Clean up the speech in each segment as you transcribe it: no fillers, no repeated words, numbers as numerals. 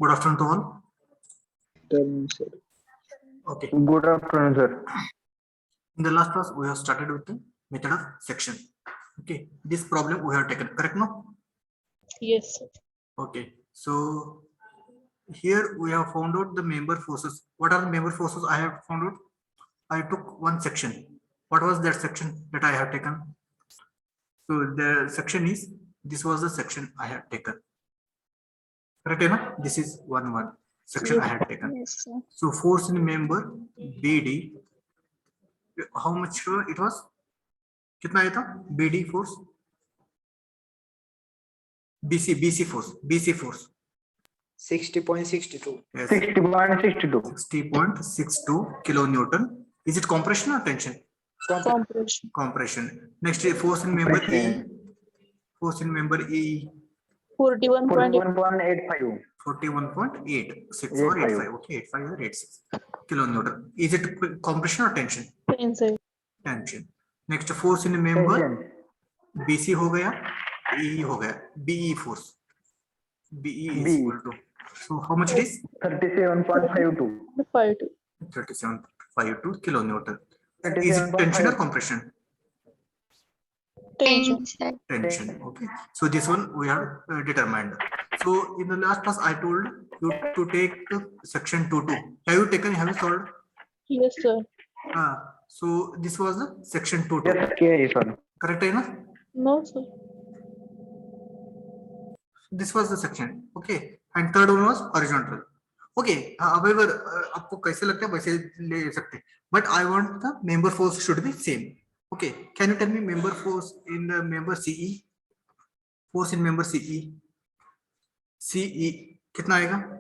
Good afternoon to all. Sir. Okay. Good afternoon, sir. In the last class, we have started with the method of section. Okay. This problem we have taken, correct now? Yes, sir. Okay. So here we have found out the member forces. What are the member forces I have found out? I took one section. What was that section that I have taken? So the section is, this was the section I have taken. Correct enough? This is one section I had taken. Yes, sir. So force in member BD, how much it was? कितना आया था? BD force, BC force 60.62. yes, 60.62. 60.62 kilonewton. Is it compression or tension? Compression. Compression. Next force in member E. Force in member E 41.8. 41.86 or 85. Okay, 85 or 86 kilonewton. Is it compression or tension? Inside. Tension. Next force in member BC हो गया, E हो गया, BE force. BE is equal to, so how much it is? 37.52. 37.52 kilonewton. Is it tension or compression? Tension. Tension. Okay. So this one we have determined. So in the last class I told you to take section 2.2. Have you taken? Have you solved? Yes, sir. So this was the section 2.2. Yes, okay, sir. Correct enough? No, sir. This was the section. Okay. And third one was horizontal. Okay. However, आपको कैसे लगता है वैसे ले सकते. But I want the member force should be same. Okay. Can you tell me member force in the member CE? Force in member CE. CE कितना आएगा?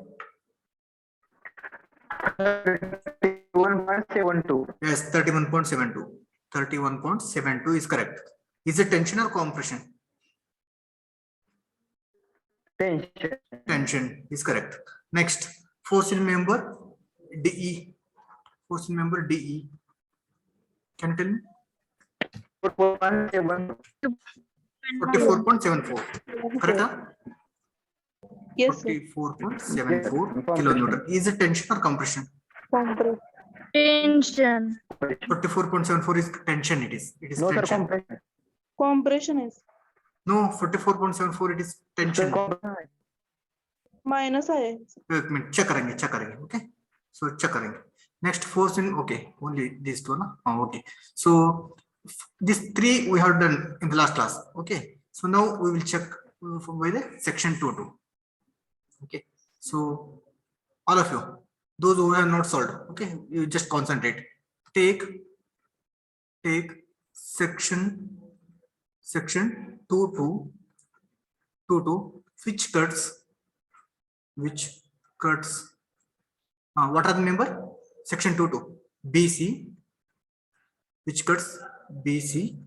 31.72. Yes, 31.72. 31.72 is correct. Is it tension or compression? Tension. Tension is correct. Next, force in member DE. Force in member DE. Can you tell me? 44.74. Correct? Huh? Yes, sir. 44.74 kilonewton. Is it tension or compression? Compression. Tension. 44.74 is tension. It is No, sir, tension. compression. Compression is No, 44.74 it is tension. minus है. एक minute check करेंगे. Okay. So check करेंगे. Next force in, okay, only these two, na? Oh, okay. So these three we have done in the last class. Okay. So now we will check by the section 2.2. Okay. So all of you, those who have not solved, okay, you just concentrate. Take section 2.2, which cuts. What are the member? Section 2.2 BC, which cuts BC,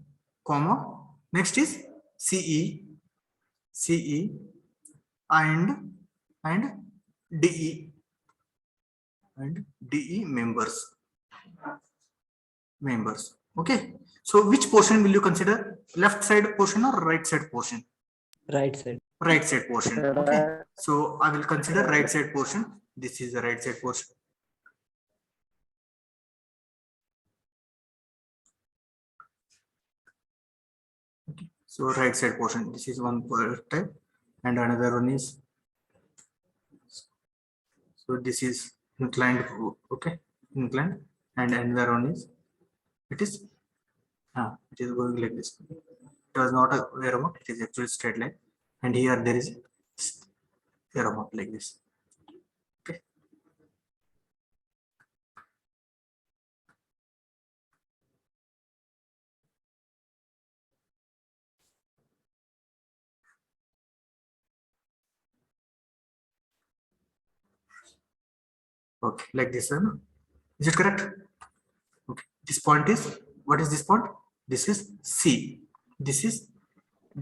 comma, next is CE and DE members. Okay. So which portion will you consider? Left side portion or right side portion? Right side. Right side portion. Okay. So I will consider right side portion. This is the right side portion. Okay. So right side portion. This is one type, and another one is. So this is inclined. Okay, inclined, and another one is. It is going like this. It was not a arrow mark. It is actually straight line, and here there is arrow mark like this. Okay. Okay, like this one. Is it correct? Okay. This point is, what is this point? This is C. This is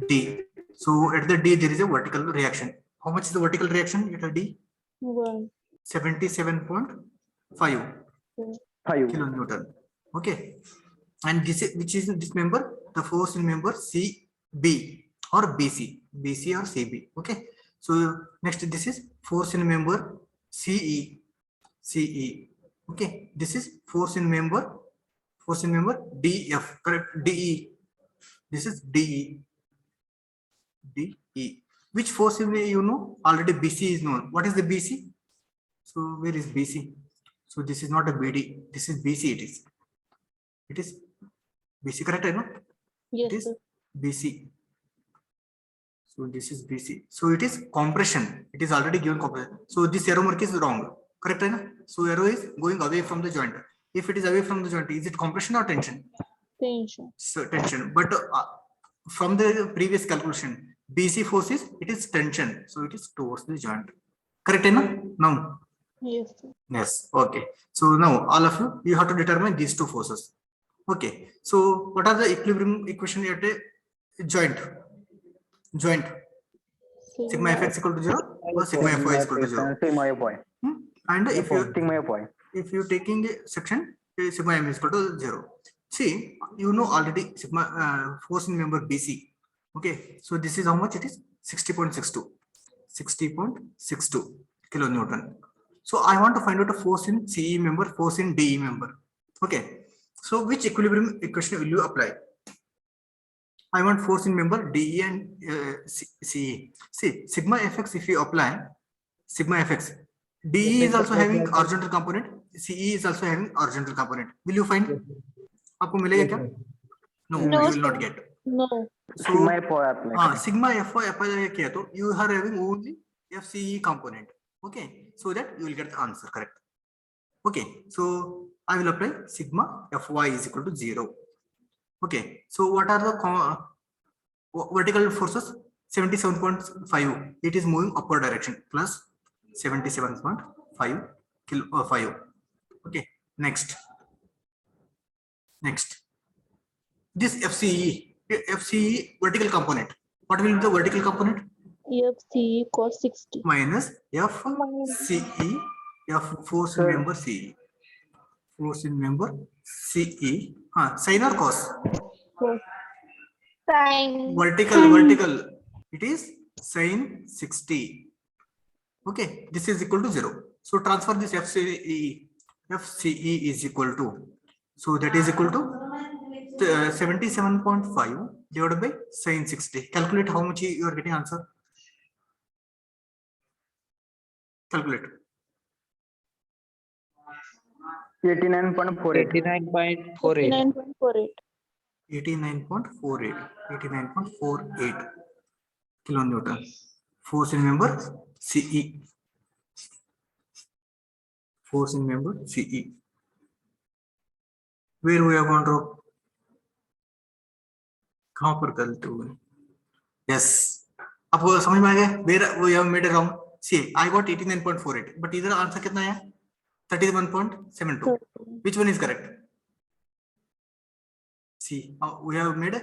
D. So at the D there is a vertical reaction. How much is the vertical reaction at a D? 77.5 kilonewton. Okay. And this is, which is this member? The force in member CB or BC or CB. Okay. So next, this is force in member CE. CE. Okay, this is force in member DF. Correct. DE. This is DE. DE. Which force you know? Already BC is known. What is the BC? So where is BC? So this is not a BD. This is BC. It is. It is BC. Correct? I know. Yes, It is sir. BC. So this is BC. So it is compression. It is already given compression. So this arrow mark is wrong. Correct? Right? So arrow is going away from the joint. If it is away from the joint, is it compression or tension? Tension. So tension. But from the previous calculation, BC force is it is tension. So it is towards the joint. Correct? Right? Now. Yes, sir. Yes. Okay. So now all of you have to determine these two forces. Okay. So what are the equilibrium equation at a joint? Joint. Sigma fx equal to 0 or sigma fy is equal to 0. Sigma FY. And if Sigma FY. you taking a section, sigma m is equal to 0. See, you know already sigma force in member BC. Okay, so this is how much it is 60.62 kilonewton. So I want to find out a force in CE member, force in DE member. Okay, so which equilibrium equation will you apply? I want force in member DE and CE. See, sigma fx, if you apply sigma fx, DE is also having horizontal component, CE is also having horizontal component. Will you find? आपको मिलेगा क्या? No, No, you will sir. not get. No. So Sigma FY apply. sigma fy apply किया तो you are having only FCE component. Okay, so that you will get the answer correct. Okay, so I will apply sigma fy is equal to 0. Okay, so what are the vertical forces? 77.5. It is moving upward direction plus 77.5 kilo 5. Okay, next. This FCE vertical component. What will be the vertical component? FCE cos 60. Minus FCE, F force in member CE. Force in member CE. Sin or cos? Sine. Vertical. It is sin 60. Okay, this is equal to 0. So transfer this FCE. FCE is equal to. So that is equal to 77.5 divided by sin 60. Calculate how much you are getting answer. Calculate. 89.48. 9.48. 89.48 kilonewton. Force in member CE. Force in member CE. Where we are going to? कहाँ पर गलत हुआ? Yes. आपको समझ में आ गया? Where we have made a wrong? See, I got 89.48, but इधर answer कितना है? 31.72. Which one is correct? See, we have made a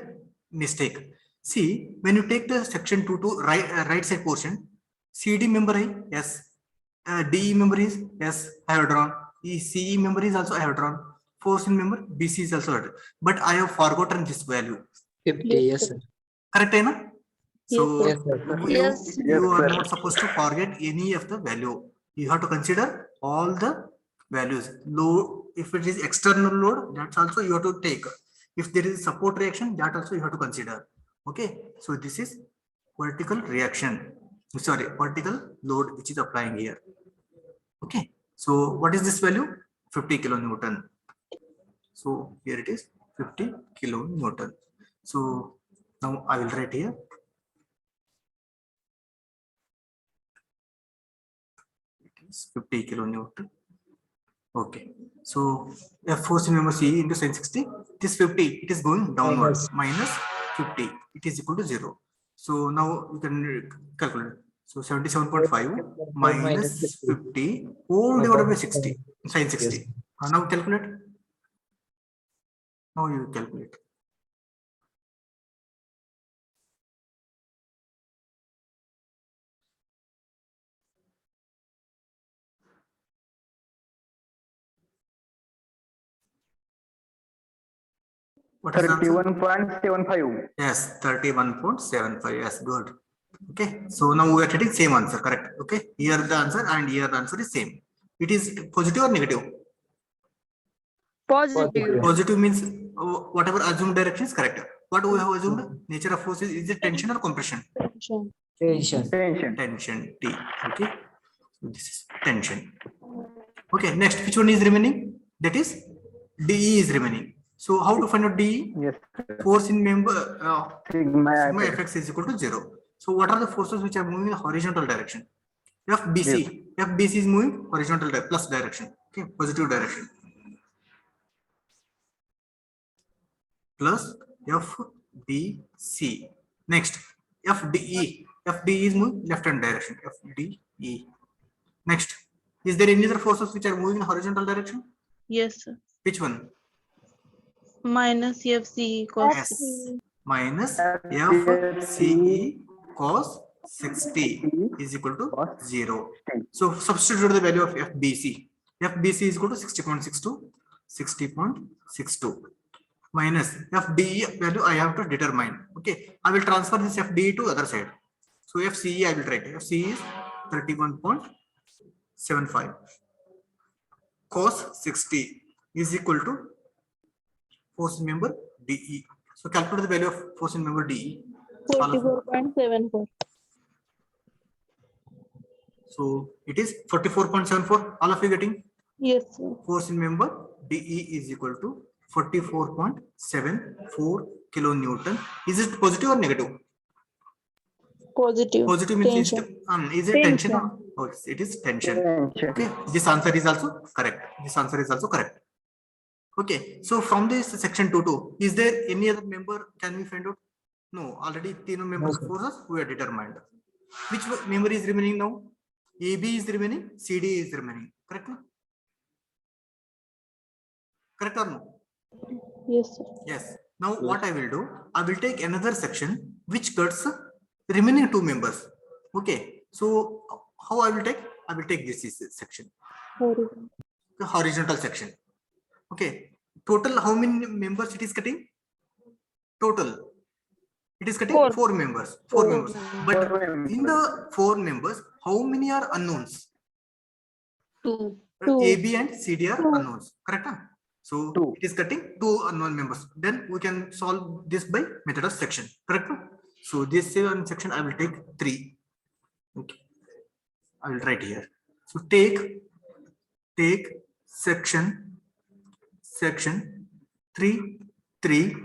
mistake. See, when you take the section 2 to right side portion, CD member is yes, DE member is yes, I have drawn. CE member is also I have drawn. Force in member BC is also drawn. But I have forgotten this value. 50, yes, sir. Correct, hai na? So Yes, sir. Yes. you are not supposed to forget any of the value. You have to consider all the values. Load, if it is external load, that's also you have to take. If there is support reaction, that also you have to consider. Okay, so this is vertical reaction. Sorry, vertical load which is applying here. Okay, so what is this value? 50 kilonewton. So here it is 50 kilonewton. So now I will write here. It is 50 kilonewton. Okay, so F force in member C into sin 60. This 50 it is going downwards. Minus 50 it is equal to 0. So now you can calculate. So 77.5 minus 50 whole divided by 60 sin 60. Now calculate. Now you calculate. What is the answer? 31.75. Yes, 31.75. Yes, good. Okay, so now we are getting same answer, correct? Okay, here the answer and here the answer is same. It is positive or negative? Positive. Positive means whatever assumed direction is correct. What we have assumed? Nature of force is it tension or compression? Tension. Tension. Tension T. Okay, so this is tension. Okay, next, which one is remaining? That is DE is remaining. So how to find out DE? Yes, sir. Force in member Sigma sigma FX. fx is equal to 0. So what are the forces which are moving in horizontal direction? FBC. FBC is moving horizontal plus direction. Okay, positive direction. Plus FBC. Next, FDE. FDE is moving left hand direction. FDE. Next, is there any other forces which are moving in horizontal direction? Yes, sir. Which one? Minus FCE cos S 60. minus FCE cos 60 is equal to 0. So substitute the value of FBC. FBC is equal to 60.62. 60.62 minus FDE value I have to determine. Okay, I will transfer this FDE to other side. So FCE I will write. FCE is 31.75. Cos 60 is equal to force member DE. So calculate the value of force in member DE. 44.74. So it is 44.74. All of you getting? Yes, sir. Force in member DE is equal to 44.74 kilonewton. Is it positive or negative? Positive. Positive means Tension. is it tension or oh, it is tension. Okay, this answer is also correct. This answer is also correct. Okay, so from this section 2.2, is there any other member? Can we find out? No, already three members forces we are determined. Which member is remaining now? AB is remaining, CD is remaining. Correct? Correct or no? Yes, sir. Yes. Now what I will do? I will take another section which cuts the remaining two members. Okay. So how I will take? I will take this section, Horizontal. the horizontal section. Okay. Total how many members it is cutting? Total. It is cutting four members. Four members. But in the four members, how many are unknowns? Two. AB and CD are unknowns. Correct? So it is cutting two unknown members. Then we can solve this by method of section. Correct? So this section I will take 3. Okay. I will write here. So take section 3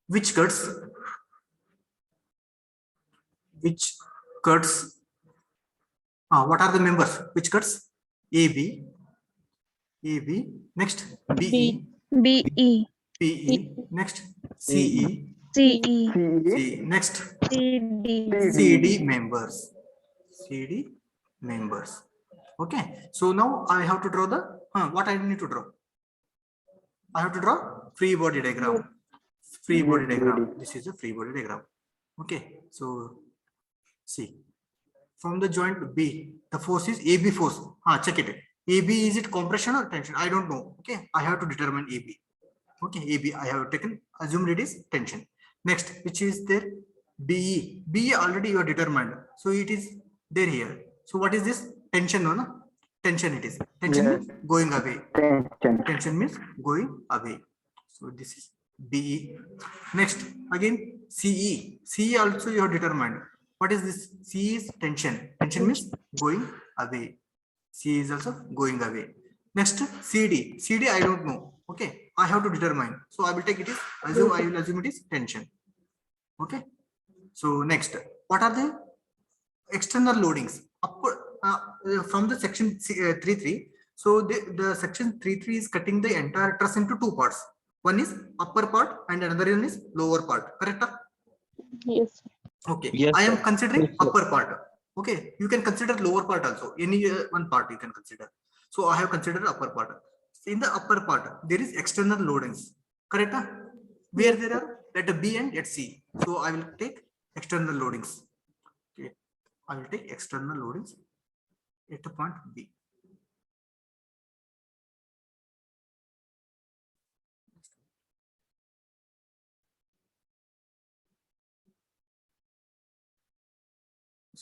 which cuts what are the members which cuts? AB next BE BE. PE next CE CE. C next CD. CD members. Okay, so now I have to draw the what I need to draw. I have to draw free body diagram. This is a free body diagram. Okay, so see from the joint B, the force is AB force. Check it. AB, is it compression or tension? I don't know. Okay, I have to determine AB. Okay, AB I have taken, assumed it is tension. Next, which is there? BE. BE already you are determined. So it is there here. So what is this? Tension, no? Tension it is. Tension means going away. Tension means going away. So this is BE. Next, again CE. CE also you have determined. What is this? C is tension. Tension means going away. C is also going away. Next, CD. CD I don't know. Okay, I have to determine. So I will take it is I will assume it is tension. Okay. So next, what are the external loadings? From the section 3.3. So the section 3.3 is cutting the entire truss into two parts. One is upper part and another one is lower part. Correct? Yes. Okay. Yes, I am sir. considering Yes, sir. upper part. Okay. You can consider lower part also. Any one part you can consider. So I have considered upper part. In the upper part, there is external loadings. Correct? Where there are letter B and let C. So I will take external loadings. Okay. I will take external loadings at the point B.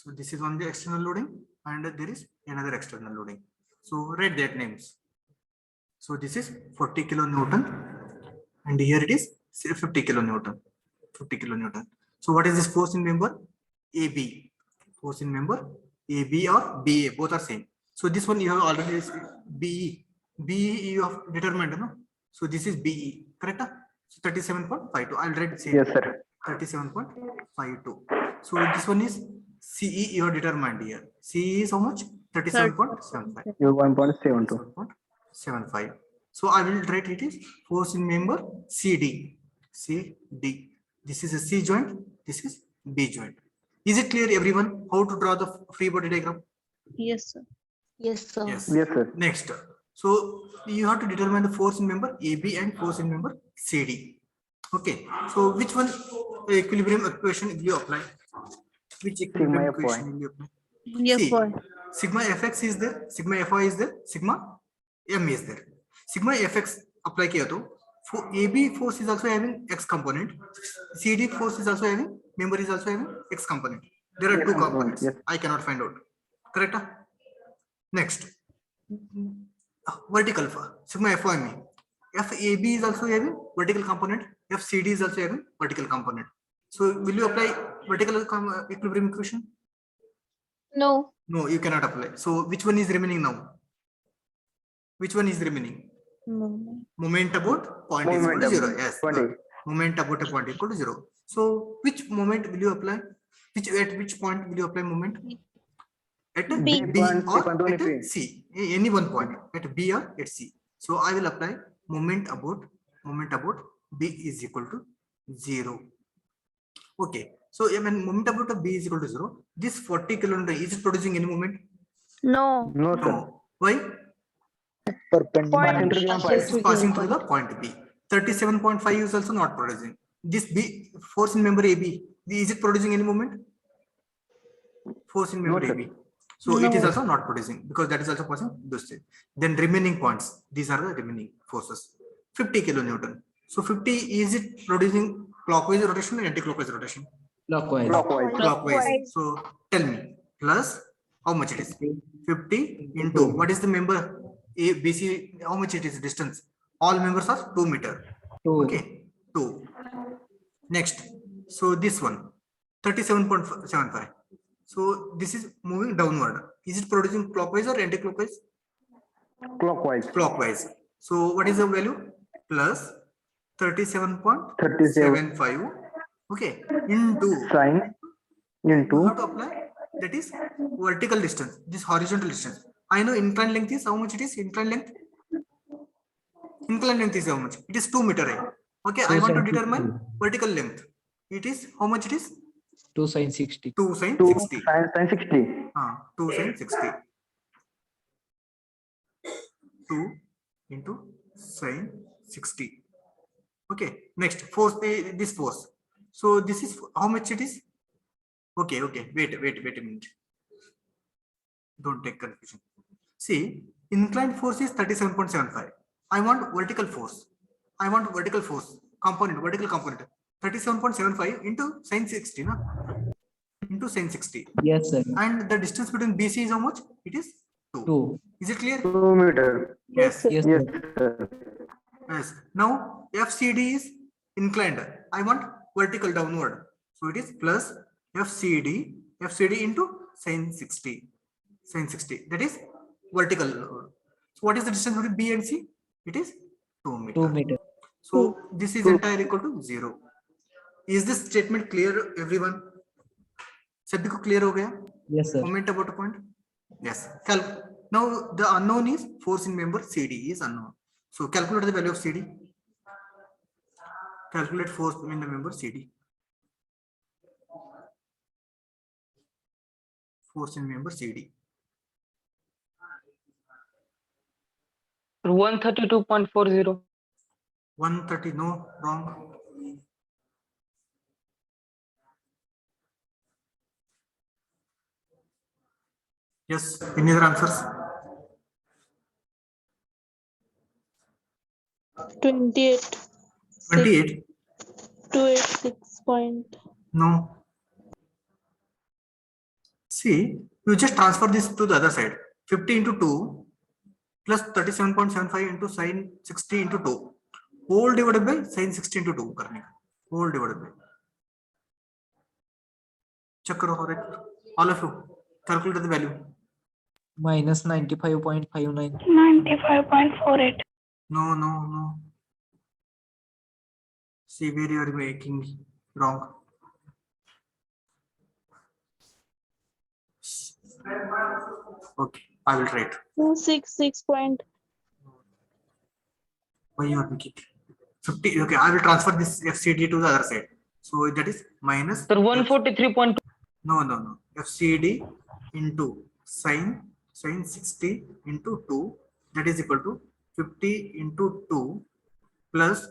So this is one the external loading and there is another external loading. So write that names. So this is 40 kilonewton and here it is 50 kilonewton. 50 kilonewton. So what is this force in member? AB. Force in member AB or BA, both are same. So this one you have already BE. BE you have determined, no? So this is BE, correct? So 37.52. I'll write same. Yes, sir. 37.52. So this one is CE you have determined here. CE is how much? 37.75. You 1.72. 75. So I will write it is force in member CD. CD. This is a C joint. This is B joint. Is it clear, everyone, how to draw the free body diagram? Yes, sir. Yes, sir. Yes. Yes, sir. Next. So you have to determine the force in member AB and force in member CD. Okay. So which one equilibrium equation will you apply? Which equilibrium Sigma equation Fy. will you apply? Yes, See, boy. sigma fx is there, sigma fy is there, sigma m is there. Sigma fx apply kiya to for AB force is also having x component, CD force is also having, member is also having x component. There are Yes, two component, components. yes. I cannot find out. Correct? Next, vertical sigma fy. FAB is also having vertical component, FCD is also having vertical component. So will you apply vertical equilibrium equation? No. No, you cannot apply. So which one is remaining now? Which one is remaining? No. Moment about point is equal to Momentum. 0. Yes. 20. Moment about a point equal to 0. So which moment will you apply? At which point will you apply moment? At B. B point, or point, at 23. C. Any one point at B or at C. So I will apply moment about B is equal to 0. Okay. So when moment about B is equal to 0, this 40 kilonewton is it producing any moment? No. No, sir. No. Why? Passing through given point. It is passing through the point B. 37.5 is also not producing. This B force in member AB, is it producing any moment? Force in member No, sir. AB. So it is No. also not producing because that is also passing this way. Then remaining points, these are the remaining forces. 50 kilonewton. So 50, is it producing clockwise rotation or anti-clockwise rotation? Clockwise. Clockwise. Clockwise. So tell me, plus how much it is? 50 into what is the member A, BC? How much it is distance? All members are 2 meter. 2. Okay, 2. Next, so this one 37.75. So this is moving downward. Is it producing clockwise or anti-clockwise? Clockwise. Clockwise. So what is the value? Plus 37.75. Okay, into Sine you into have to apply that is vertical distance, this horizontal distance. I know inclined length is how much it is. Inclined length is how much? It is 2 meter. Right? Okay, I want to determine vertical length. It is how much it is? 2 sin 60. 2 sin 2 60. sine 60. 2 sin 60. 2 into sin 60. Okay, next force, this force. So this is how much it is? Okay, wait a minute. Don't take confusion. See, inclined force is 37.75. I want vertical force. Component, vertical component. 37.75 into sin 60, no? Into sin 60. Yes, sir. And the distance between BC is how much? It is 2. 2. Is it clear? 2 meter. Yes. Yes, Yes, sir. sir. Yes. Now FCD is inclined. I want vertical downward. So it is plus FCD into sin 60. Sin 60. That is vertical. So what is the distance between B and C? It is 2 meter. 2 meter. So this is entire equal to 0. Is this statement clear, everyone? सभी को clear हो गया? Yes, sir. Comment about a point? Yes. Now the unknown is force in member CD is unknown. So calculate the value of CD. Calculate force in the member CD. Force in member CD. 132.40. 130, no, wrong. Yes, any other answers? 28. 28? 286 point. No. See, you just transfer this to the other side. 50 into 2 plus 37.75 into sin 60 into 2 whole divided by sin 60 into 2 करने का whole divided by. Check करो और all of you calculate the value. Minus 95.59. 95.48. No. See where you are making wrong. Okay, I will write. 266 point. Why you are making 50? Okay, I will transfer this FCD to the other side. So that is minus. Sir, 143.2. No. FCD into sin 60 into 2, that is equal to 50 into 2 plus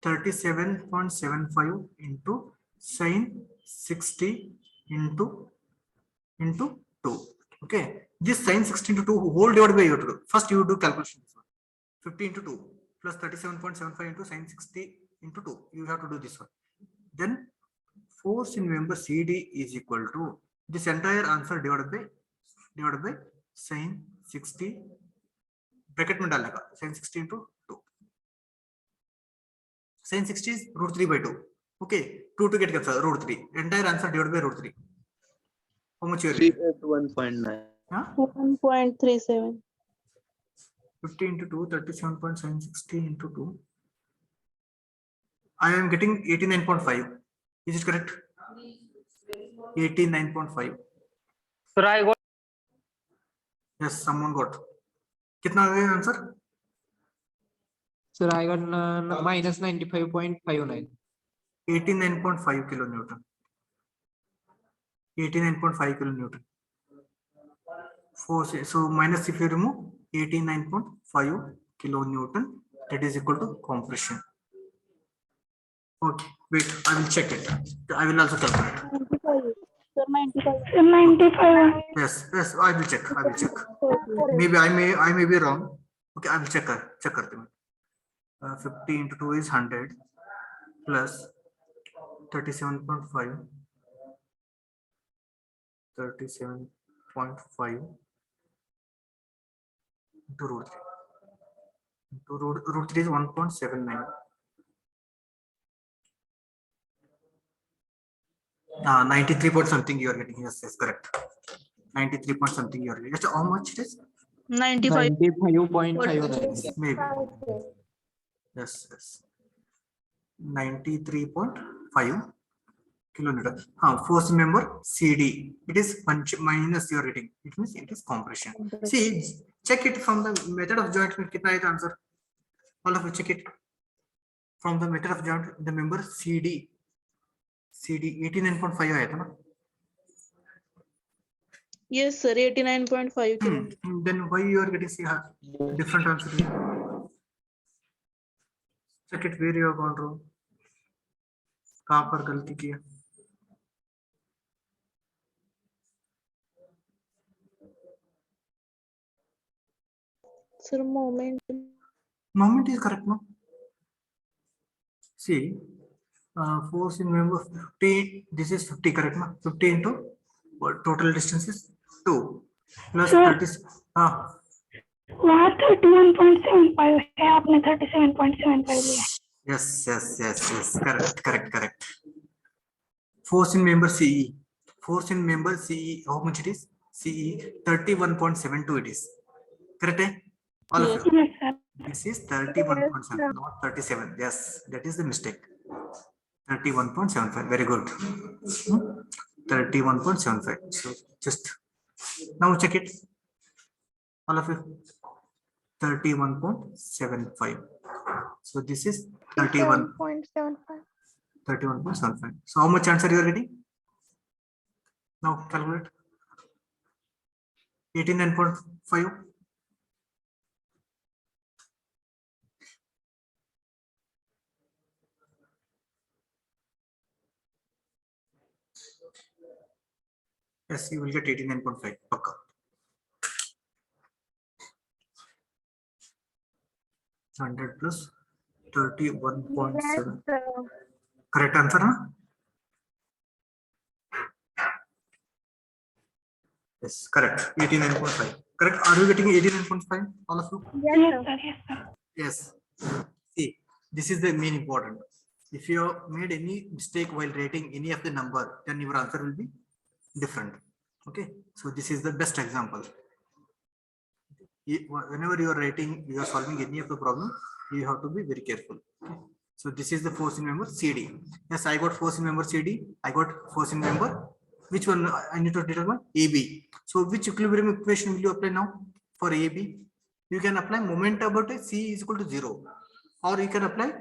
37.75 into sin 60 into 2. Okay, this sin 60 into 2 whole divided by you to do. First you do calculation. 50 into 2 plus 37.75 into sin 60 into 2. You have to do this one. Then force in member CD is equal to this entire answer divided by sin 60 bracket में डालने का sin 60 into 2. Sin 60 is root 3 by 2. Okay, 2 to get cancel root 3. Entire answer divided by root 3. How much you are getting? 381.9. Huh? 1.37. 50 into 2, 37.760 into 2. I am getting 89.5. Is it correct? 89.5. Sir, I got Yes, someone got. कितना आ गया answer? Sir, I got minus 95.59. 89.5 kilonewton. 89.5 kilonewton. Force. So minus if you remove 89.5 kilonewton, that is equal to compression. Okay, wait, I will check it. I will also calculate. 95. Sir, 95. 95. Yes, I will check. Maybe I may be wrong. Okay, I will check करते हैं. 50 into 2 is 100 plus 37.5 into root 3. Into root 3 is 1.79. 93 point something you are getting. Yes, correct. 93 point something you are getting. How much it is? 95. 95.59. Maybe. Yes. 93.5 kilonewton. Force member CD. It is minus your rating. It means it is compression. See, check it from the method of joint. कितना है answer? All of you check it from the method of joint. The member CD 89.5 आया था ना? Yes, sir, 89.5 kilo. Then why you are getting different answer? Check it where you are gone wrong. कहाँ पर गलती किया? Sir, moment. Moment is correct, no? See, force in member 50. This is 50, correct, no? 50 into what total distance is 2 plus Sir. 30. वहाँ 31.75 है, आपने 37.75 लिया. Yes. Correct. Force in member CE. How much it is? CE 31.72 it is. Correct, eh? All of you. Yes, sir. This is 31.7, not 37. Yes, that is the mistake. 31.75. Very good. 31.75. So just now check it. All of you. 31.75. So this is 31.75. So how much answer you are getting? Now calculate. 89.5. Yes, you will get 89.5. Pakka. 100 plus 31.7. Correct answer, huh? Yes, correct. 89.5. Correct. Are you getting 89.5? All of you? Yes, sir. Yes, sir. Yes. See, this is the main important. If you made any mistake while writing any of the number, then your answer will be different. Okay. So this is the best example. Whenever you are writing, you are solving any of the problem, you have to be very careful. Okay. So this is the force in member CD. Yes, I got force in member CD. I got force in member. Which one I need to determine? AB. So which equilibrium equation will you apply now for AB? You can apply moment about C is equal to 0, or you can apply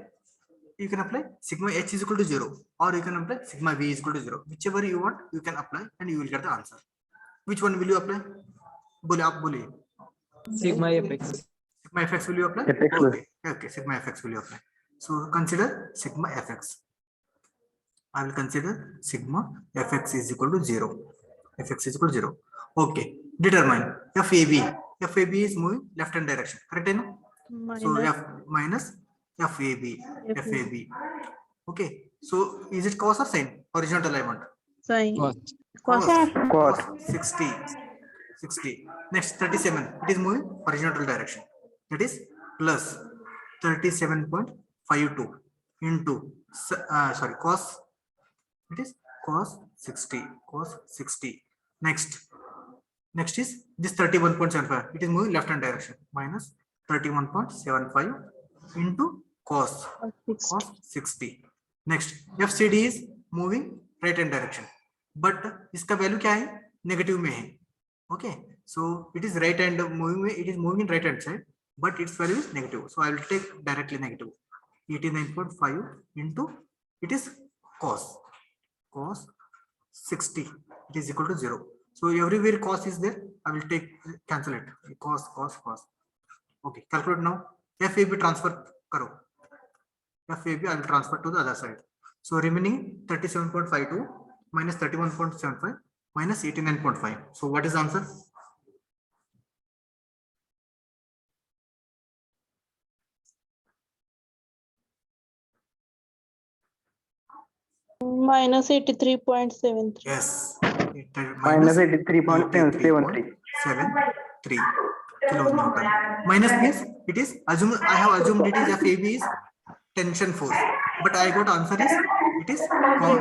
sigma H is equal to 0, or you can apply sigma V is equal to 0. Whichever you want, you can apply and you will get the answer. Which one will you apply? बोले आप बोलिए. Sigma fx. Sigma fx will you apply? fx Okay. Okay, sigma fx will you apply? So consider sigma fx. I will consider sigma fx is equal to 0. Fx is equal to 0. Okay. Determine FAB. FAB is moving left hand direction. Correct? So Minus F minus FAB. FAB. Okay. So is it cos or sin? Horizontal I want. sign. Cos. Cos. 60. 60. Next 37. It is moving horizontal direction. That is plus 37.52 into cos. It is cos 60. Cos 60. Next is this 31.75. It is moving left hand direction. Minus 31.75 into cos 60. Next FCD is moving right hand direction. But इसका value क्या है? Negative में है. Okay, so it is right hand moving. It is moving in right hand side, but its value is negative. So I will take directly negative. 89.5 into it is cos 60. It is equal to 0. So everywhere cos is there. I will take cancel it. Cos. Okay, calculate now. FAB transfer karo. FAB I will transfer to the other side. So remaining 37.52 minus 31.75 minus 89.5. So what is the answer? Minus 83.73. Yes. Minus 83.773. 73 kilonewton. Minus means it is assume. I have assumed it is FAB is tension force, but I got answer is it is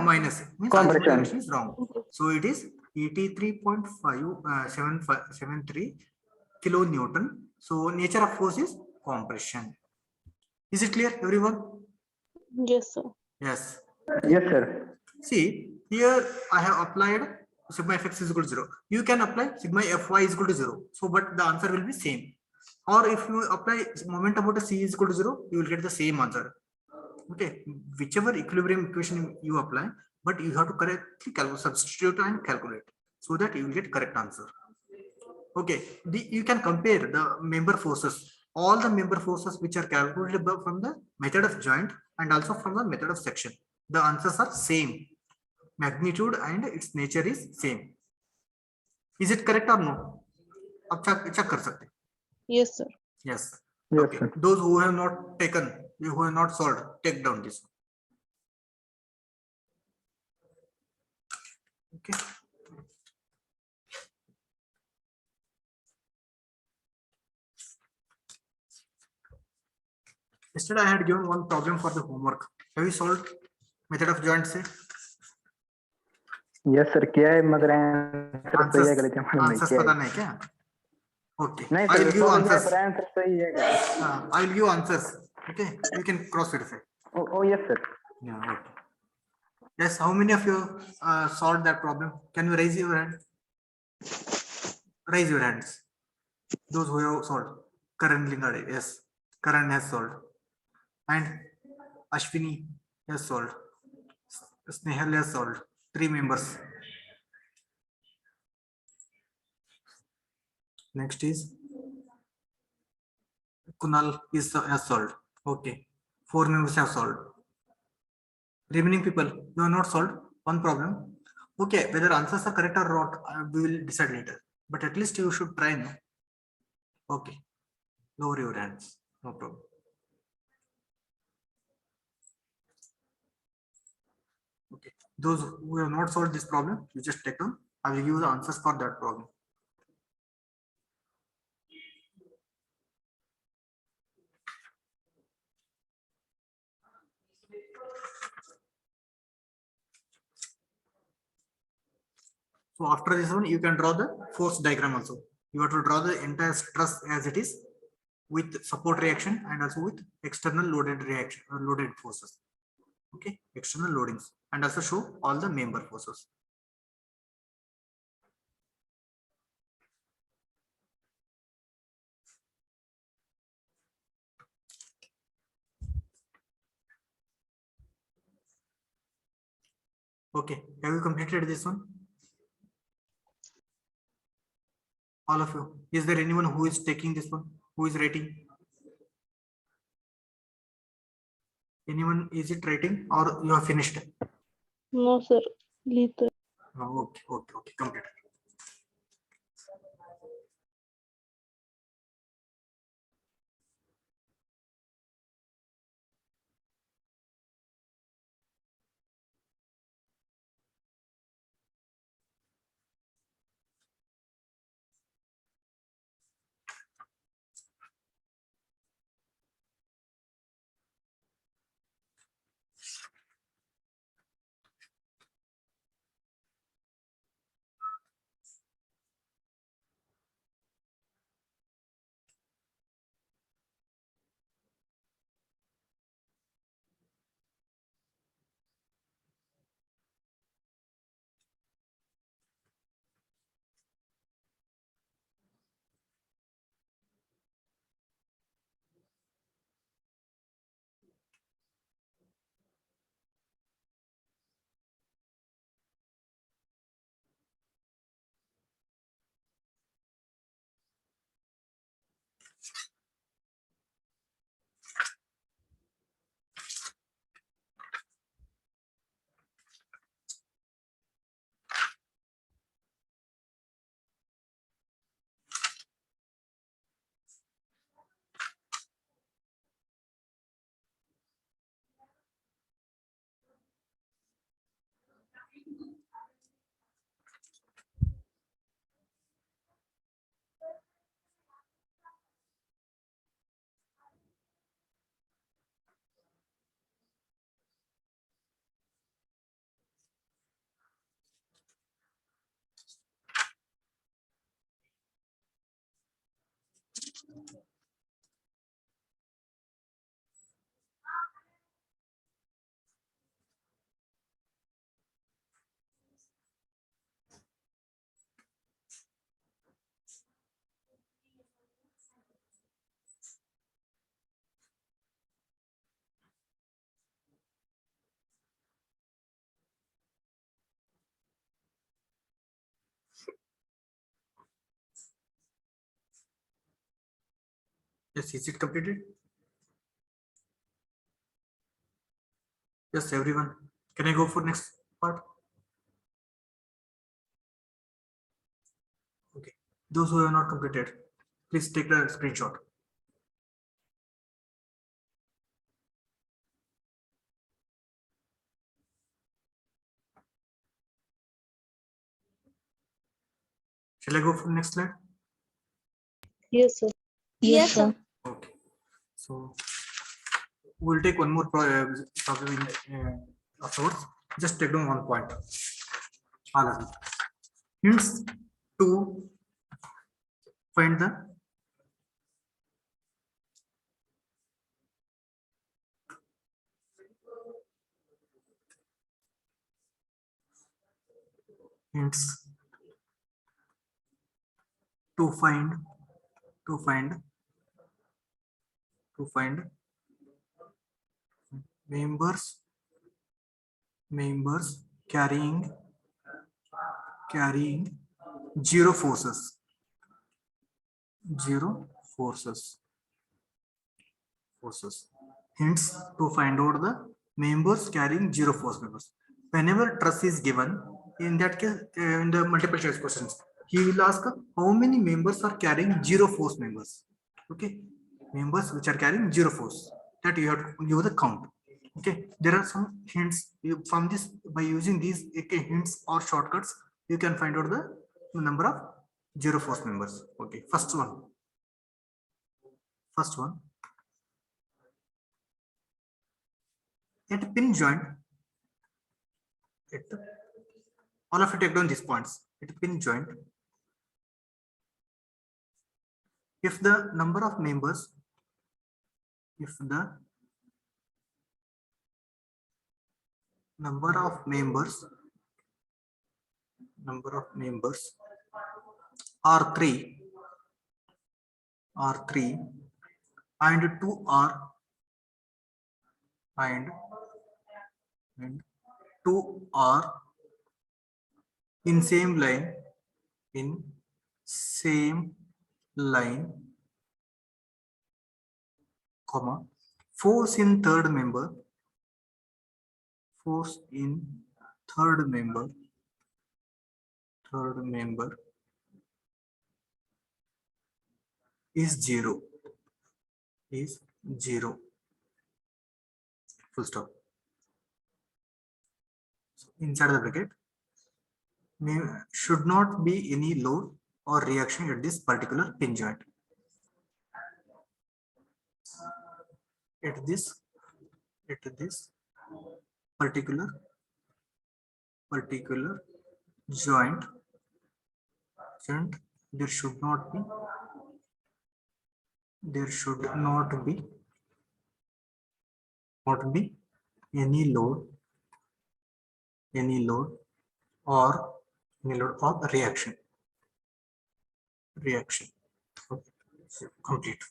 minus means Compression. assumption is wrong. So it is 83.573 kilonewton. So nature of force is compression. Is it clear, everyone? Yes, sir. Yes. Yes, sir. See, here I have applied sigma fx is equal to 0. You can apply sigma fy is equal to 0. So, but the answer will be same. Or if you apply moment about C is equal to 0, you will get the same answer. Okay, whichever equilibrium equation you apply, but you have to correctly substitute and calculate so that you will get correct answer. Okay, you can compare the member forces, all the member forces which are calculated from the method of joint and also from the method of section. The answers are same. Magnitude and its nature is same. Is it correct or no? आप check कर सकते. Yes, sir. Yes. Yes, Okay. sir. Those who have not taken, who have not solved, take down this. Okay. Yesterday I had given one problem for the homework. Have you solved method of joint से? Yes, sir. क्या है मगर answer सही है गलत है मालूम नहीं Answers क्या पता है. नहीं क्या? Okay. नहीं I will sir give solve answers. किया पर आंसर सही है क्या? I will give answers. Okay. You can cross verify. Oh yes, sir. Yeah. Okay. Yes. How many of you solved that problem? Can you raise your hand? Raise your hands. Those who have solved. Karan Lingade. Yes. Karan has solved. And Ashwini has solved. Snehal has solved. 3 members. Next is Kunal has solved. Okay. 4 members have solved. Remaining people, you have not solved one problem. Okay, whether answers are correct or not, we will decide later. But at least you should try now. Okay. Lower your hands. No problem. Okay. Those who have not solved this problem, you just take them. I will give you the answers for that problem. So after this one, you can draw the force diagram also. You have to draw the entire stress as it is with support reaction and also with external loaded reaction, loaded forces. Okay, external loadings, and also show all the member forces. Okay, have you completed this one? All of you. Is there anyone who is taking this one? Who is writing? Anyone is it writing or you have finished? No, sir. Little. Oh, okay, completed. Yes, is it completed? Yes, everyone. Can I go for next part? Okay. Those who have not completed, please take the screenshot. Shall I go for next slide? Yes, sir. Yes, sir. Okay. So we'll take one more problem afterwards. Just take down one point. All of it. Hints to find the hints to find members carrying zero forces. Hints to find out the members carrying zero force members. Whenever truss is given, in that case, in the multiple choice questions, he will ask how many members are carrying zero force members. Okay, members which are carrying zero force, that you have to give the count. Okay, there are some hints from this. By using these hints or shortcuts, you can find out the number of zero force members. Okay, first one. At pin joint, all of you take down these points. at a pin joint, if the number of members, number of members are three and two are and two are in same line, comma, force in third member is zero, full stop. So inside the bracket, should not be any load or reaction at this particular pin joint. At this particular joint, there should not be any load or reaction. Okay. So complete.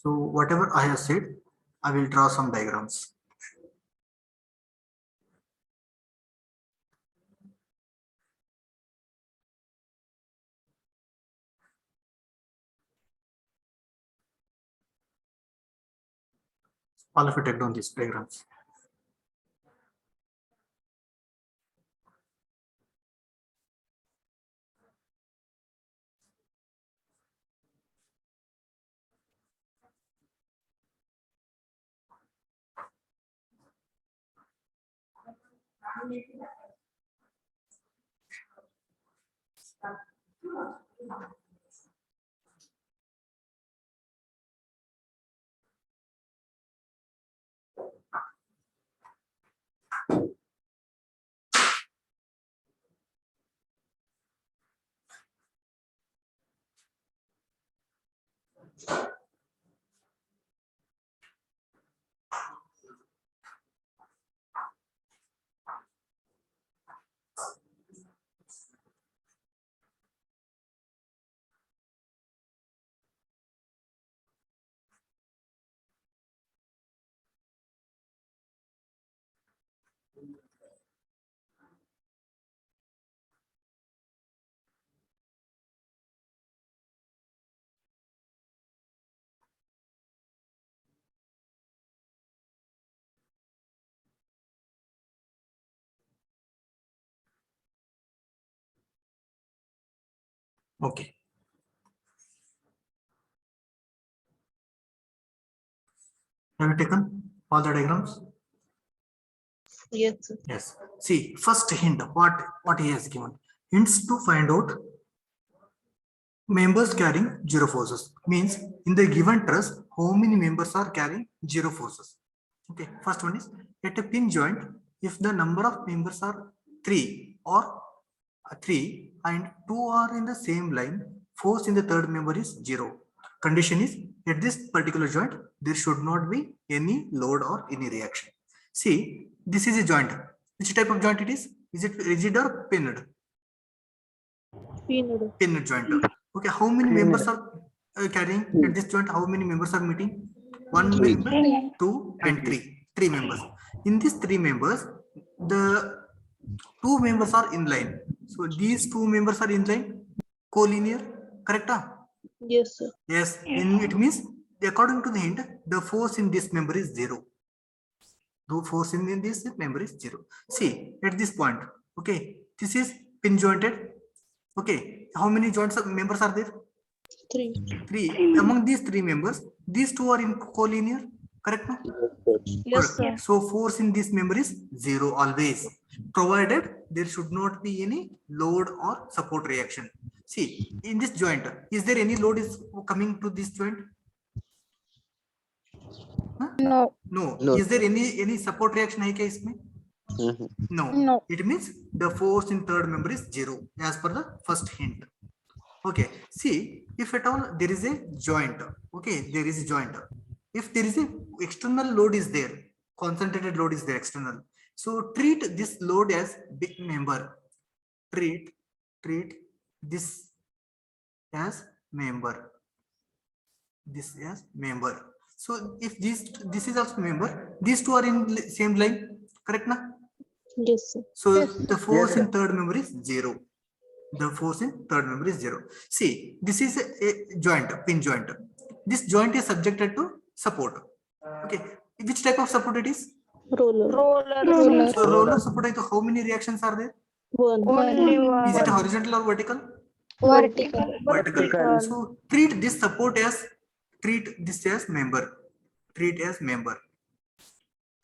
So whatever I have said, I will draw some diagrams. All of you take down these diagrams. Okay. Have you taken all the diagrams? Yes, sir. Yes. See, first hint, what he has given. Hints to find out members carrying zero forces. Means in the given truss, how many members are carrying zero forces? Okay. First one is at a pin joint, if the number of members are 3 and 2 are in the same line, force in the third member is 0. Condition is at this particular joint, there should not be any load or any reaction. See, this is a joint. Which type of joint it is? Is it rigid or pinned? Pinned joint. Okay, how many members are carrying at this joint? How many members are meeting? 1 member, 2 and 3. 3 members. In these 3 members, the 2 members are in line. So these 2 members are in line, collinear, correct? Yes, sir. Yes, it means according to the hint, the force in this member is 0. The force in this member is 0. See, at this point, okay, this is pin jointed. Okay, how many members are there? 3. 3. Among these 3 members, these 2 are in collinear, correct? No? Yes, sir. So force in this member is 0 always, provided there should not be any load or support reaction. See, in this joint, is there any load is coming to this joint? Huh? No. No. Is there any support reaction है क्या इसमें? No. No. It means the force in third member is 0 as per the first hint. Okay, see, if at all there is a joint, okay, there is a joint. If there is a external load is there, concentrated load is there external. So treat this load as big member. Treat this as member. This as member. So if this is also member, these two are in same line, correct na? Yes, sir. So the force Yes, in sir. third member is 0. The force in third member is 0. See, this is a joint, pin joint. This joint is subjected to support. Okay, which type of support it is? Roller. Roller. So roller support, how many reactions are there? One. Only Is it one. horizontal or vertical? Vertical. Vertical. Vertical. So treat this support as, treat this as member. Treat as member.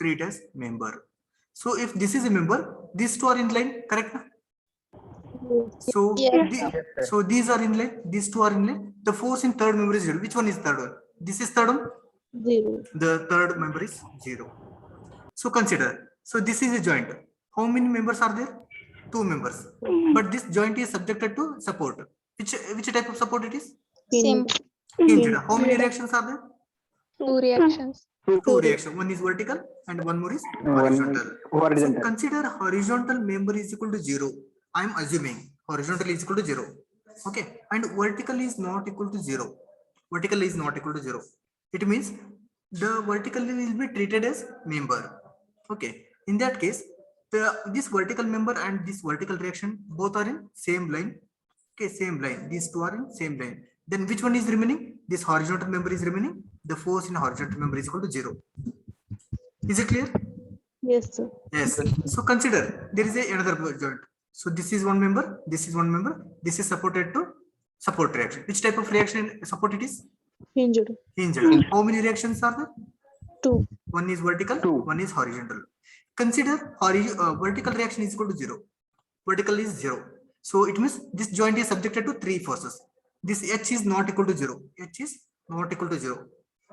Treat as member. So if this is a member, these two are in line, correct? So Yes. so these are in line, these two are in line. The force in third member is 0. Which one is third one? This is third one. Zero. The third member is 0. So consider. So this is a joint. How many members are there? 2 members. But this joint is subjected to support. Which type of support it is? Hinge. Hinged. How many reactions are there? Two reactions. Two reactions. One is vertical and one more is One horizontal. So horizontal. consider horizontal member is equal to 0. I am assuming horizontal is equal to 0. Okay, and vertical is not equal to 0. Vertical is not equal to 0. It means the vertical will be treated as member. Okay, in that case, this vertical member and this vertical reaction both are in same line. Okay, same line. These two are in same line. Then which one is remaining? This horizontal member is remaining. The force in horizontal member is equal to 0. Is it clear? Yes, sir. Yes. So consider there is another joint. So this is one member. This is one member. This is supported to support reaction. Which type of reaction support it is? Hinged. Hinged. How many reactions are there? Two. One is vertical. Two. One is horizontal. Consider vertical reaction is equal to 0. Vertical is 0. So it means this joint is subjected to 3 forces. This H is not equal to 0. H is not equal to 0.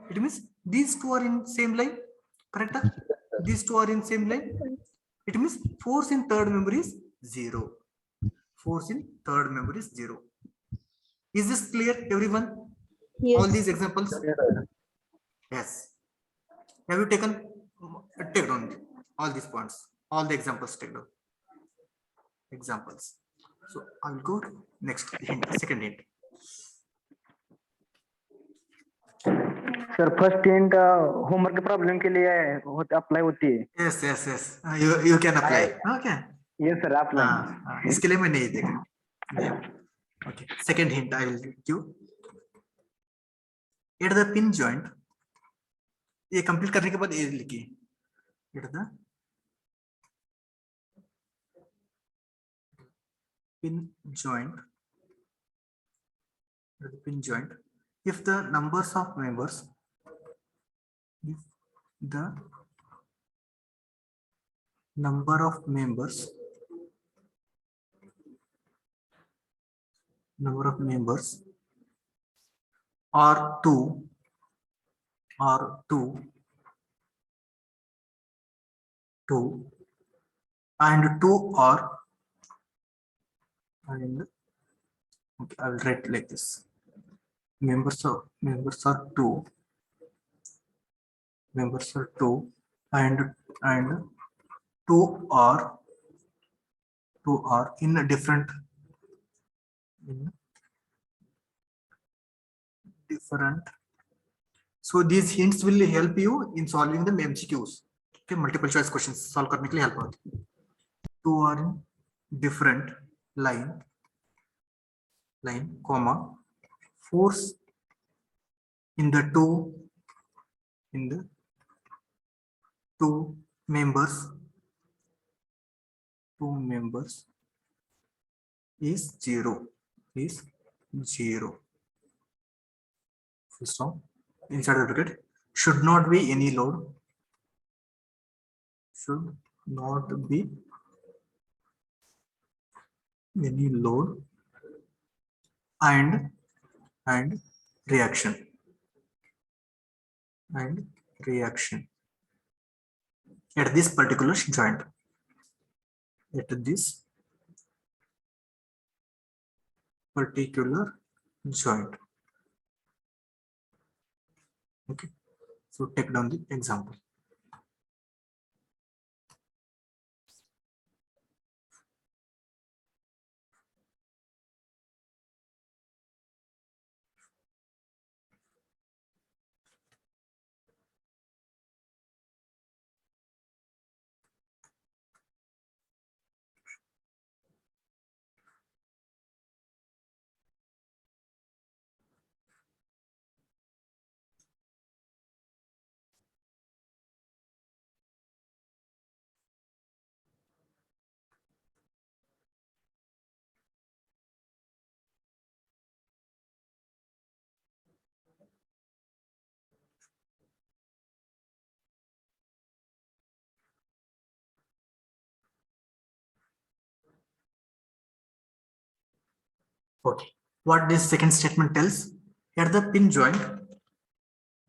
It means these two are in same line. Correct? These two are in same line. It means force in third member is 0. Force in third member is 0. Is this clear, everyone? Yes. All these examples? Yes. Have you taken, take down all these points, all the examples, take down examples. So I will go to next hint, second hint. Sir first hint homework के problem के लिए apply होती है. Yes, yes, yes. You can apply. Okay. Yes sir apply. इसके लिए मैं नहीं देखा. Okay. Second hint I will give. At the pin joint. ये कंप्लीट करने के बाद ये लिखिए. At the pin joint. At the pin joint. If the numbers of members. If the number of members are 2 and 2 are and okay, I will write like this. Members are 2 and 2 are in a different so these hints will help you in solving the MCQs. Okay, multiple choice questions solve करने के लिए help होती है. 2 are in different line comma force in the two members is 0 full stop. Inside the bracket should not be any load and reaction at this particular joint. at this particular joint. Okay, so take down the example. Okay, what this second statement tells, at the pin joint,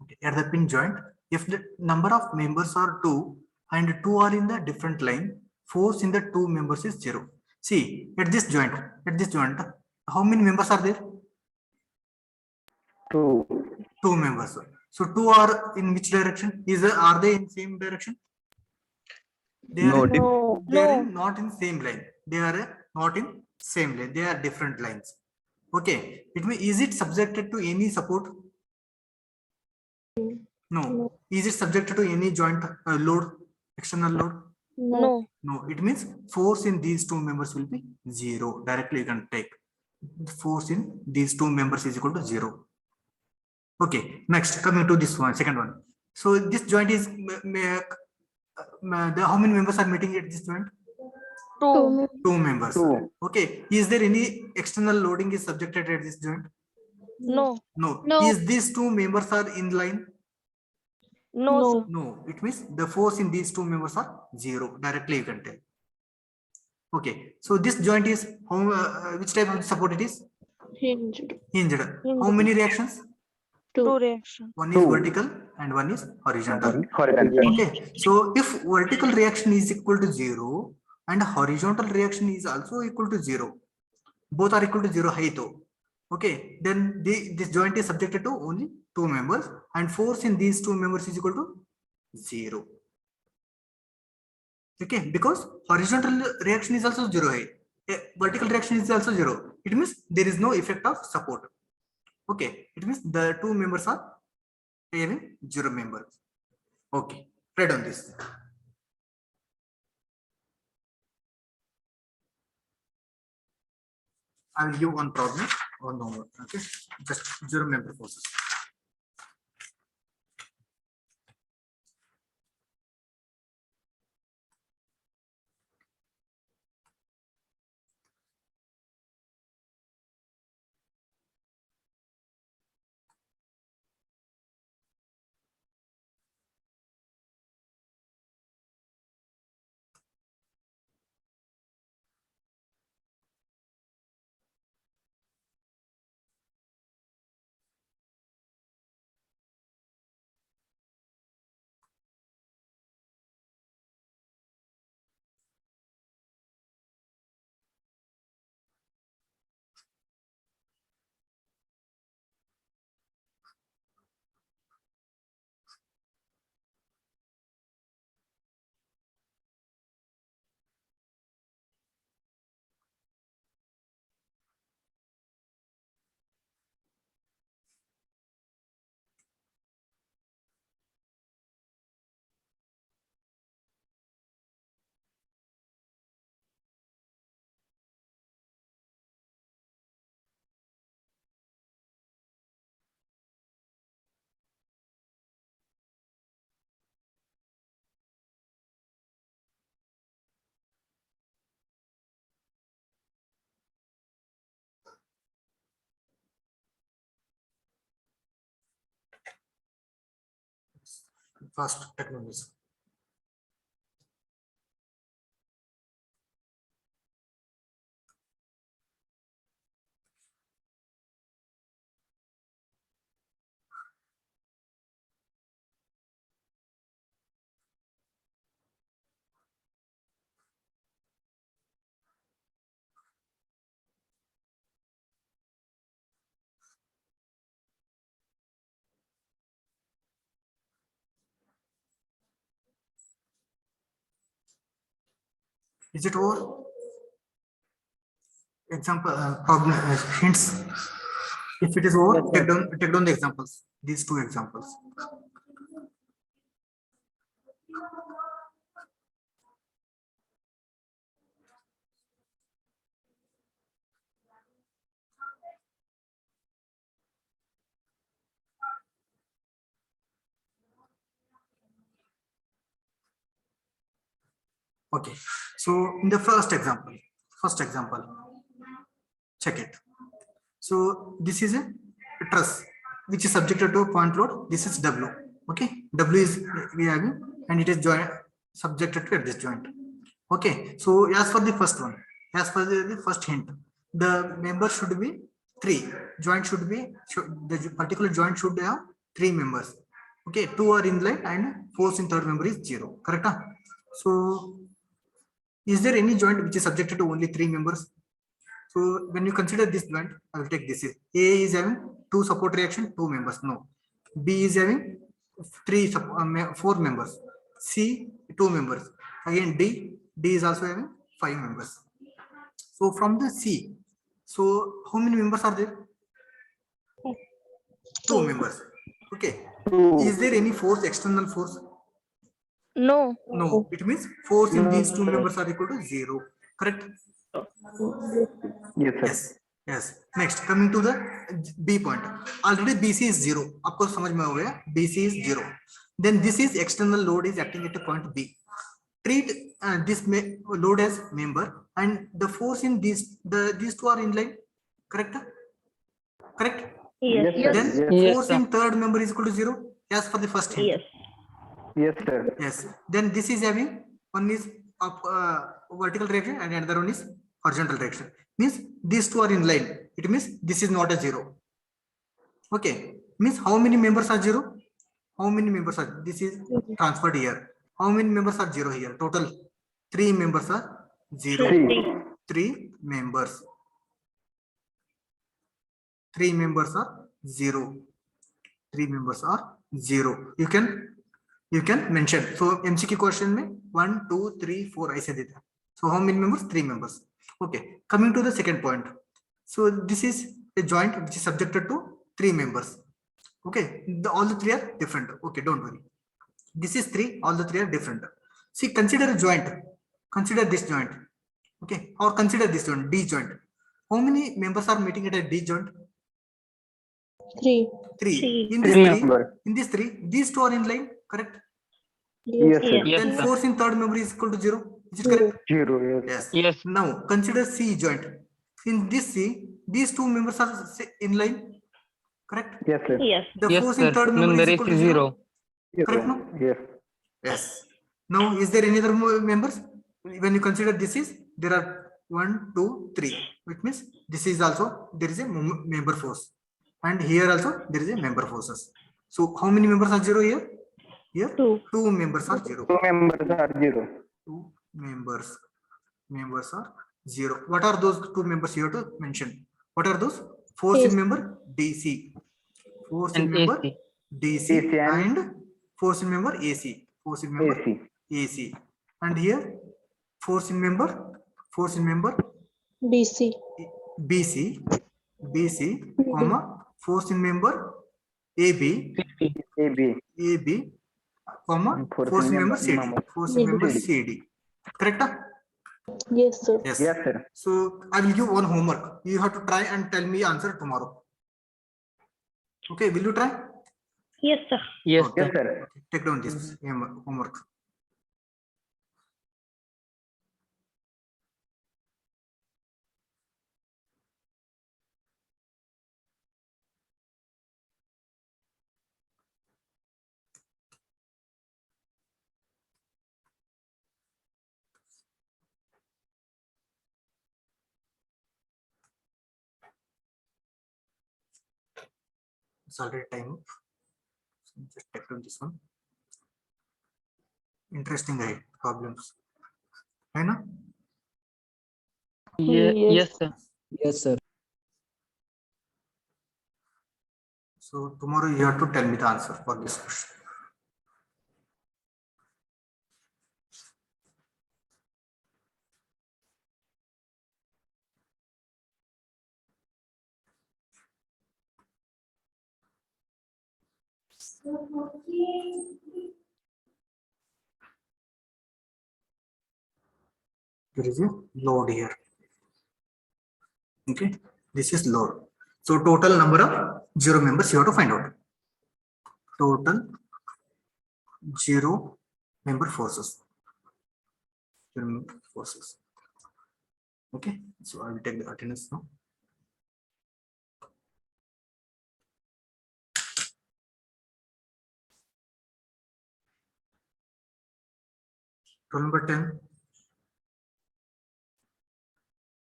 okay, at the pin joint, if the number of members are 2 and 2 are in the different line, force in the 2 members is 0. See, at this joint, how many members are there? 2. 2 members. So 2 are in which direction? Are they in same direction? They are No, they are not in same line. They are not in same line. They are different lines. Okay, is it subjected to any support? No. Is it subjected to any joint load, external load? No. No. It means force in these 2 members will be 0. Directly you can take force in these 2 members is equal to 0. Okay, next coming to this one, second one. So this joint is how many members are meeting at this joint? 2. 2 members. 2. Okay, is there any external loading is subjected at this joint? No. No. No. Is these 2 members are in line? No. No. It means the force in these 2 members are 0. Directly you can tell. Okay, so this joint is which type of support it is? Hinged. Hinged. How many reactions? 2 reaction. One is 2. vertical and one is horizontal. Horizontal. Okay, so if vertical reaction is equal to 0 and horizontal reaction is also equal to 0, both are equal to 0 height. Okay, then this joint is subjected to only 2 members and force in these 2 members is equal to 0. Okay, because horizontal reaction is also 0 height. Vertical reaction is also 0. It means there is no effect of support. Okay, it means the 2 members are having 0 members. Okay, write on this. I will give one problem or no more. Okay, just 0 member forces. Fast technology. Is it over? Example problem hints. If it is over, Yes, sir. take down the examples. These two examples. Okay, so in the first example, check it. So this is a truss which is subjected to a point load. This is W. Okay, W is we having and it is joint subjected to this joint. Okay, so as for the first one, as for the first hint, the member should be 3. Joint should be the particular joint should have 3 members. Okay, 2 are in line and force in third member is 0. Correct? Huh? So is there any joint which is subjected to only 3 members? So when you consider this joint, I will take this is A is having 2 support reaction, 2 members. No. B is having 4 members. C 2 members. Again D is also having 5 members. So from the C, so how many members are there? 2 members. Okay. Is there any force, external force? No. No. It means force in No, these 2 sir. members are equal to 0. Correct? Yes, sir. Yes. Yes. Next, coming to the B point. Already BC is 0. Of course, समझ में हो गया. BC is 0. Then this is external load is acting at a point B. Treat this load as member and the force in these two are in line. Correct? Correct? Yes, sir. Then Yes, Yes, force sir. in third member is equal to 0 as for the first hint. Yes. yes, sir. Yes. Then this is having one is up vertical direction and another one is horizontal direction. Means these two are in line. It means this is not a 0. Okay. Means how many members are 0? How many members are? This is transferred here. How many members are 0 here? Total 3 members are 0. 3 members. 3 members are 0. 3 members are 0. You can mention. So MCQ question में 1, 2, 3, 4 ऐसे देता है. So how many members? 3 members. Okay. Coming to the second point. So this is a joint which is subjected to 3 members. Okay. All the 3 are different. Okay. Don't worry. This is 3. All the 3 are different. See, consider a joint. Consider this joint. Okay. Or consider this joint, D joint. How many members are meeting at a D joint? 3. 3. In Three member. this 3, these 2 are in line. Correct? Yes, sir. Yes, Then sir. force in third member is equal to 0. Is it correct? 0. Yes. Yes. Yes. Now consider C joint. In this C, these 2 members are in line. Correct? Yes, sir. Yes. The Yes, force sir. in third member Member is is equal to 0. Yes, Correct, sir. no? Yes. Yes. Now, is there any other members? When you consider this is, there are 1, 2, 3. Which means this is also, there is a member force. And here also, there is a member forces. So, how many members are 0 here? Here, 2. 2 members are 0. 2 members are 0. 2 members are 0. What are those 2 members you have to mention? What are those? Force in member DC. Force in And member AC. DC AC and force in member AC. Force in member AC. AC. And here force in member BC. BC, comma force in member AB, AB. comma Force force in in member member CD. number. Force in member CD. CD. Correct? Yes, sir. Yes. Yes, sir. So I will give one homework. You have to try and tell me answer tomorrow. Okay, will you try? Yes, sir. Yes, Okay. Yes, sir. sir. Take down this homework. It's already time up. So just take down this one. Interesting, right? Problems. है ना? Yes, sir. Yes, sir. So tomorrow you have to tell me the answer for this question. There is a load here. Okay, this is load. So total number of 0 members you have to find out. Total 0 member forces. 0 member forces. Okay, so I will take the attendance now. Roll number 10.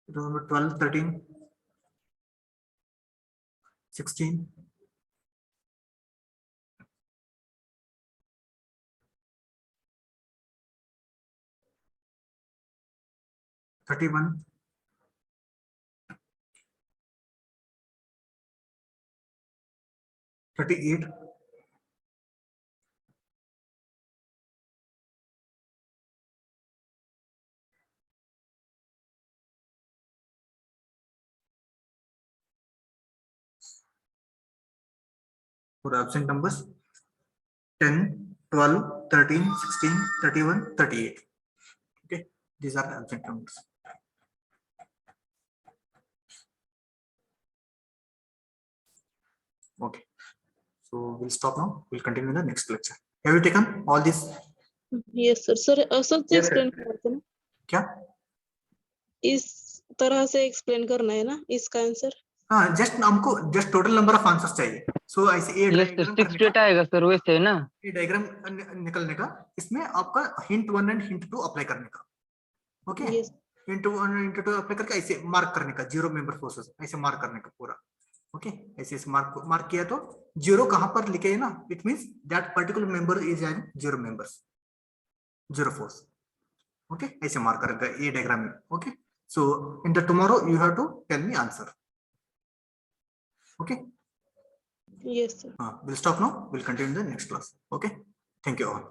Roll number 12, 13, 16. 31. 38. 4 absent numbers 10, 12, 13, 16, 31, 38. Okay, these are the absent numbers. Okay, so we'll stop now. We'll continue in the next lecture. Have you taken all this? Yes, sir. Sir, असंच Yes, sir. explain करायचं ना? क्या? इस तरह से explain करना है ना इसका आंसर? हाँ, जस्ट हमको just total number of answers चाहिए. सो ऐसे ये यस सर, 6 डेटा आएगा सर वैसे है ना. ये डायग्राम निकलने का, इसमें आपका हिंट 1 एंड हिंट 2 अप्लाई करने का. Okay, Yes. हिंट 1 और हिंट 2 अप्लाई करके ऐसे मार्क करने का 0 मेंबर फोर्सेस, ऐसे मार्क करने का पूरा. ओके, ऐसे मार्क किया तो 0 कहां पर लिखे है ना, it means that particular member is an 0 members, 0 force. Okay, ऐसे मार्क करेगा ये डायग्राम में. Okay, so in the tomorrow you have to tell me answer. Okay, Yes, sir. we'll stop now. We'll continue in the next class. Okay, thank you all.